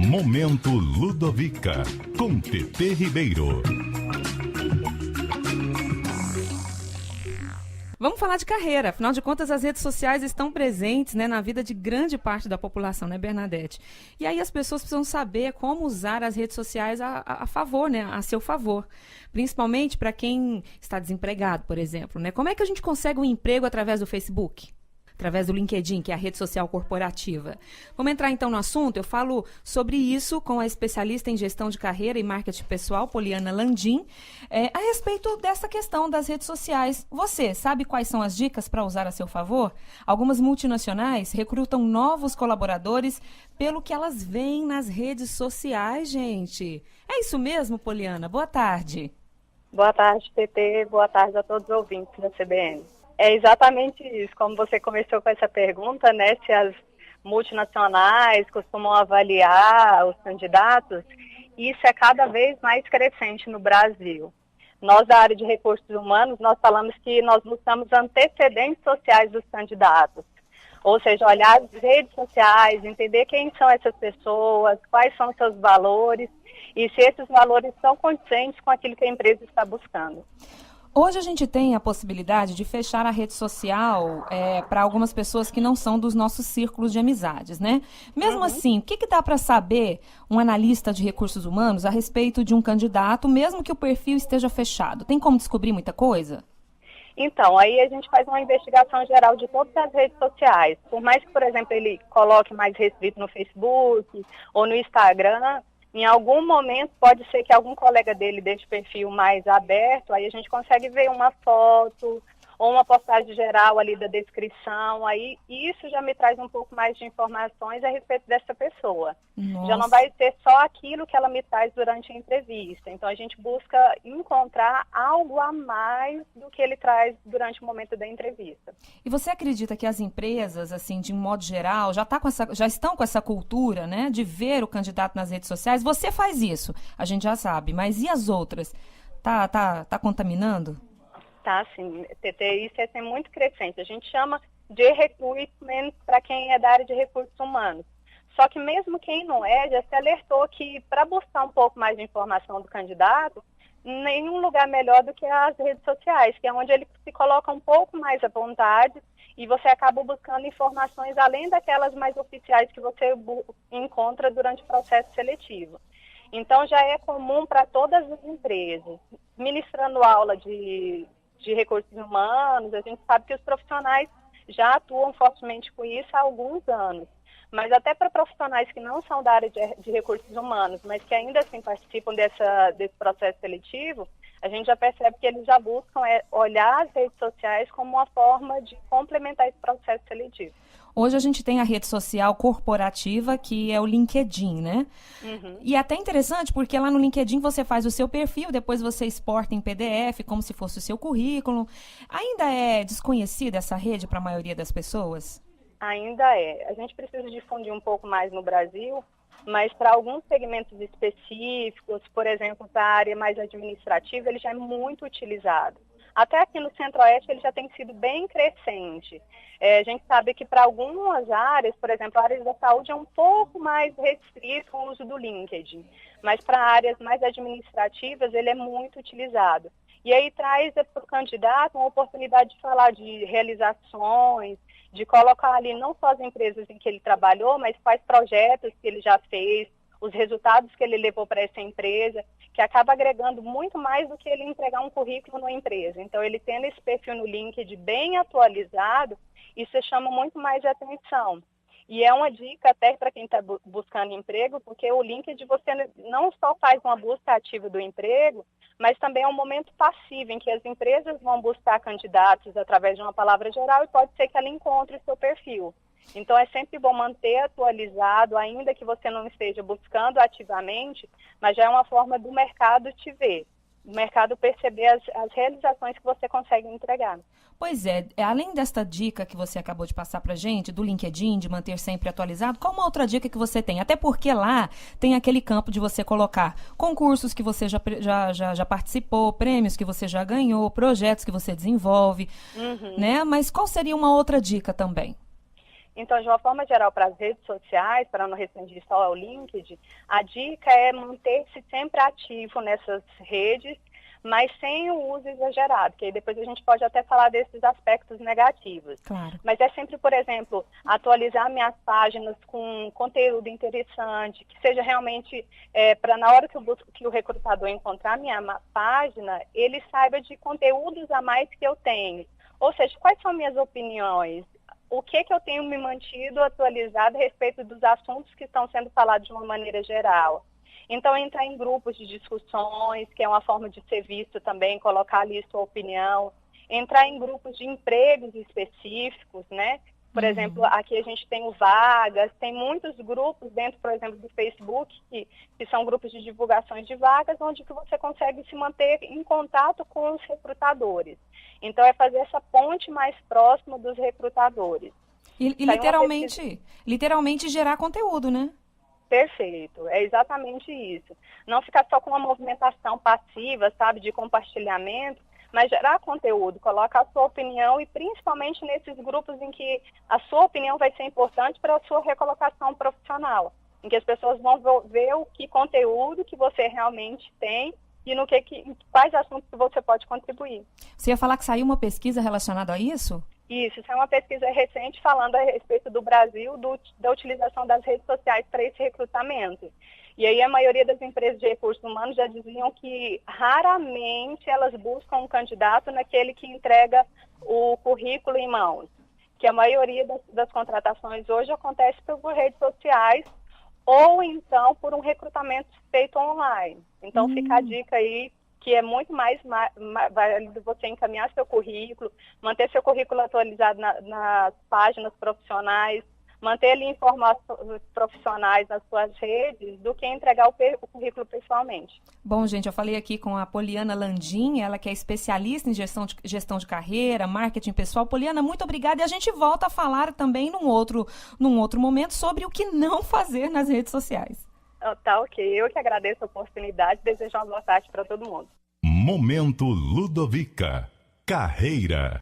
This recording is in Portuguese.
Momento Ludovica, com TT Ribeiro. Vamos falar de carreira. Afinal de contas, as redes sociais estão presentes, né, na vida de grande parte da população, né, Bernadette? E aí as pessoas precisam saber como usar as redes sociais a favor, né, a seu favor. Principalmente para quem está desempregado, por exemplo, né? Como é que a gente consegue um emprego através do Facebook? Através do LinkedIn, que é a rede social corporativa. Vamos entrar então no assunto. Eu falo sobre isso com a especialista em gestão de carreira e marketing pessoal, Poliana Landim, a respeito dessa questão das redes sociais. Você sabe quais são as dicas para usar a seu favor? Algumas multinacionais recrutam novos colaboradores pelo que elas veem nas redes sociais, gente. É isso mesmo, Poliana? Boa tarde. Boa tarde, TT. Boa tarde a todos os ouvintes da CBN. É exatamente isso, como você começou com essa pergunta, né, se as multinacionais costumam avaliar os candidatos, isso é cada vez mais crescente no Brasil. Nós, da área de recursos humanos, nós falamos que nós buscamos antecedentes sociais dos candidatos, ou seja, olhar as redes sociais, entender quem são essas pessoas, quais são seus valores, e se esses valores são condizentes com aquilo que a empresa está buscando. Hoje a gente tem a possibilidade de fechar a rede social para algumas pessoas que não são dos nossos círculos de amizades, né? Mesmo assim, o que dá para saber um analista de recursos humanos a respeito de um candidato, mesmo que o perfil esteja fechado? Tem como descobrir muita coisa? Então, aí a gente faz uma investigação geral de todas as redes sociais. Por mais que, por exemplo, ele coloque mais restrito no Facebook ou no Instagram, em algum momento pode ser que algum colega dele deixe o perfil mais aberto, aí a gente consegue ver uma foto ou uma postagem geral ali da descrição, aí isso já me traz um pouco mais de informações a respeito dessa pessoa. Nossa. Já não vai ser só aquilo que ela me traz durante a entrevista. Então a gente busca encontrar algo a mais do que ele traz durante o momento da entrevista. E você acredita que as empresas, assim, de um modo geral, já estão com essa cultura, né, de ver o candidato nas redes sociais? Você faz isso, a gente já sabe, mas e as outras? Tá contaminando? Tá, sim. TT, isso é muito crescente. A gente chama de recruitment para quem é da área de recursos humanos. Só que mesmo quem não é, já se alertou que para buscar um pouco mais de informação do candidato, nenhum lugar melhor do que as redes sociais, que é onde ele se coloca um pouco mais à vontade e você acaba buscando informações além daquelas mais oficiais que você encontra durante o processo seletivo. Então já é comum para todas as empresas, ministrando aula de recursos humanos, a gente sabe que os profissionais já atuam fortemente com isso há alguns anos. Mas até para profissionais que não são da área de recursos humanos, mas que ainda assim participam desse processo seletivo, a gente já percebe que eles já buscam olhar as redes sociais como uma forma de complementar esse processo seletivo. Hoje a gente tem a rede social corporativa, que é o LinkedIn, né? E é até interessante, porque lá no LinkedIn você faz o seu perfil, depois você exporta em PDF, como se fosse o seu currículo. Ainda é desconhecida essa rede para a maioria das pessoas? Ainda é. A gente precisa difundir um pouco mais no Brasil, mas para alguns segmentos específicos, por exemplo, para a área mais administrativa, ele já é muito utilizado. Até aqui no Centro-Oeste ele já tem sido bem crescente. A gente sabe que para algumas áreas, por exemplo, a área da saúde é um pouco mais restrito o uso do LinkedIn, mas para áreas mais administrativas ele é muito utilizado. E aí traz para o candidato uma oportunidade de falar de realizações, de colocar ali não só as empresas em que ele trabalhou, mas quais projetos que ele já fez, os resultados que ele levou para essa empresa, que acaba agregando muito mais do que ele entregar um currículo numa empresa. Então, ele tendo esse perfil no LinkedIn bem atualizado, isso chama muito mais de atenção. E é uma dica até para quem está buscando emprego, porque o LinkedIn você não só faz uma busca ativa do emprego, mas também é um momento passivo em que as empresas vão buscar candidatos através de uma palavra geral e pode ser que ela encontre o seu perfil. Então, é sempre bom manter atualizado, ainda que você não esteja buscando ativamente, mas já é uma forma do mercado te ver, do mercado perceber as realizações que você consegue entregar. Pois é, além desta dica que você acabou de passar pra gente, do LinkedIn, de manter sempre atualizado, qual uma outra dica que você tem? Até porque lá tem aquele campo de você colocar concursos que você já participou, prêmios que você já ganhou, projetos que você desenvolve, né? Mas qual seria uma outra dica também? Então, de uma forma geral, para as redes sociais, para não restringir só ao LinkedIn, a dica é manter-se sempre ativo nessas redes, mas sem o uso exagerado, que aí depois a gente pode até falar desses aspectos negativos. Claro. Mas é sempre, por exemplo, atualizar minhas páginas com conteúdo interessante, que seja realmente para na hora que o recrutador encontrar minha página, ele saiba de conteúdos a mais que eu tenho. Ou seja, quais são minhas opiniões? O que eu tenho me mantido atualizado a respeito dos assuntos que estão sendo falados de uma maneira geral. Então, entrar em grupos de discussões, que é uma forma de ser visto também, colocar ali sua opinião. Entrar em grupos de empregos específicos, né? Por exemplo, aqui a gente tem o Vagas, tem muitos grupos dentro, por exemplo, do Facebook, que são grupos de divulgações de vagas, onde que você consegue se manter em contato com os recrutadores. Então, é fazer essa ponte mais próxima dos recrutadores. E literalmente gerar conteúdo, né? Perfeito, é exatamente isso. Não ficar só com uma movimentação passiva, sabe, de compartilhamento, mas gerar conteúdo, colocar a sua opinião e principalmente nesses grupos em que a sua opinião vai ser importante para a sua recolocação profissional, em que as pessoas vão ver o que conteúdo que você realmente tem e no quais assuntos que você pode contribuir. Você ia falar que saiu uma pesquisa relacionada a isso? Isso é uma pesquisa recente falando a respeito do Brasil, da utilização das redes sociais para esse recrutamento. E aí a maioria das empresas de recursos humanos já diziam que raramente elas buscam um candidato naquele que entrega o currículo em mãos. Que a maioria das contratações hoje acontece por redes sociais ou então por um recrutamento feito online. Então fica a dica aí que é muito mais válido você encaminhar seu currículo, manter seu currículo atualizado nas páginas profissionais, manter ali informações profissionais nas suas redes, do que entregar o currículo pessoalmente. Bom, gente, eu falei aqui com a Poliana Landim, ela que é especialista em gestão de carreira, marketing pessoal. Poliana, muito obrigada, e a gente volta a falar também num outro momento sobre o que não fazer nas redes sociais. Tá, ok. Eu que agradeço a oportunidade e desejo uma boa tarde para todo mundo. Momento Ludovica. Carreira.